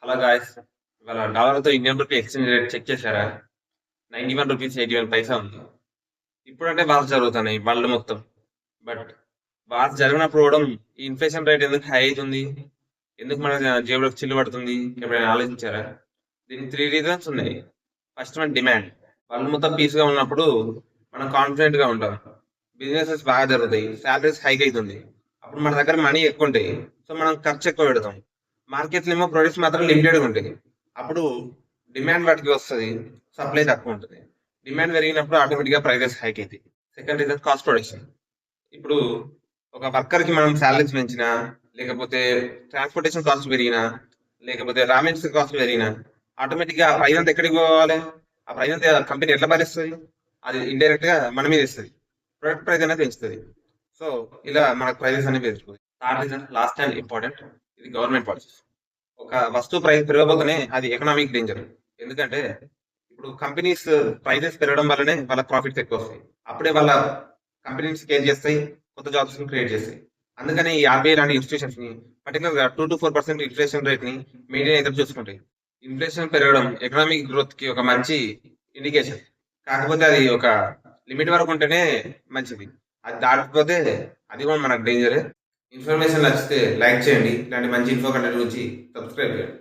Hello guys. ఇవాళ డాలర్‌తో Indian rupee exchange rate check చేశారా? ₹91.81 ఉంది. ఇప్పుడంటే వార్స్ జరుగుతున్నాయి వరల్డ్ మొత్తం. బట్ వార్స్ జరిగినప్పుడు కూడా ఈ ఇన్ఫ్లేషన్ రేట్ ఎందుకు హై అయితుంది? ఎందుకు మన జేబులోకి చిల్లు పడుతుంది? ఎప్పుడైనా ఆలోచించారా? దీనికి 3 రీజన్స్ ఉన్నాయి. First one demand. వరల్డ్ మొత్తం పీస్‌గా ఉన్నప్పుడు మనం కాన్ఫిడెంట్‌గా ఉంటాం. బిజినెసెస్ బాగా జరుగుతాయి. సాలరీస్ హైక్ అయితుంది. అప్పుడు మన దగ్గర మనీ ఎక్కువ ఉంటాయి. సో మనం ఖర్చు ఎక్కువ పెడతాం. మార్కెట్‌లో ఏమో ప్రొడక్ట్స్ మాత్రం లిమిటెడ్‌గా ఉంటాయి. అప్పుడు డిమాండ్ వాటికి వస్తది. సప్లై తక్కువ ఉంటది. డిమాండ్ పెరిగినప్పుడు ఆటోమేటిక్‌గా ప్రైసెస్ హైక్ అయితాయి. Second reason cost production. ఇప్పుడు ఒక వర్కర్‌కి మనం సాలరీస్ పెంచినా, లేకపోతే ట్రాన్స్‌పోర్టేషన్ కాస్ట్ పెరిగినా, లేకపోతే రా మెటీరియల్స్ కాస్ట్ పెరిగినా, ఆటోమేటిక్‌గా ఆ ప్రైస్ అంతా ఎక్కడికి పోవాలి? ఆ ప్రైస్ అంతా కంపెనీ ఎట్లా భరిస్తది? అది ఇండైరెక్ట్‌గా మన మీద ఇస్తది. ప్రొడక్ట్ ప్రైస్ అనేది పెంచుతది. సో, ఇలా మనకు ప్రైసెస్ అనేవి పెరిగిపోతాయి. Third reason last and important ఇది గవర్నమెంట్ పాలసీస్. ఒక వస్తువు ప్రైస్ పెరగబోతేనే అది ఎకనామిక్ డేంజర్. ఎందుకంటే ఇప్పుడు కంపెనీస్ ప్రైసెస్ పెరగడం వల్లనే వాళ్ళ ప్రాఫిట్స్ ఎక్కువ వస్తాయి. అప్పుడే వాళ్ళ కంపెనీస్ స్కేల్ చేస్తాయి, కొత్త జాబ్స్ క్రియేట్ చేస్తాయి. అందుకని ఈ ఆర్బీఐ లాంటి ఇన్స్టిట్యూషన్స్ ని పర్టికులర్‌గా 2-4% ఇన్ఫ్లేషన్ రేట్ ని మెయింటైన్ అయ్యేటట్టు చూసుకుంటాయి. ఇన్ఫ్లేషన్ పెరగడం ఎకనామిక్ గ్రోత్ కి ఒక మంచి ఇండికేషన్. కాకపోతే అది ఒక లిమిట్ వరకు ఉంటేనే మంచిది. అది దాటిపోతే అది కూడా మనకు డేంజరే. ఇన్ఫర్మేషన్ నచ్చితే లైక్ చేయండి. ఇలాంటి మంచి ఇన్ఫో కంటెంట్ గురించి సబ్స్క్రైబ్ చేయండి.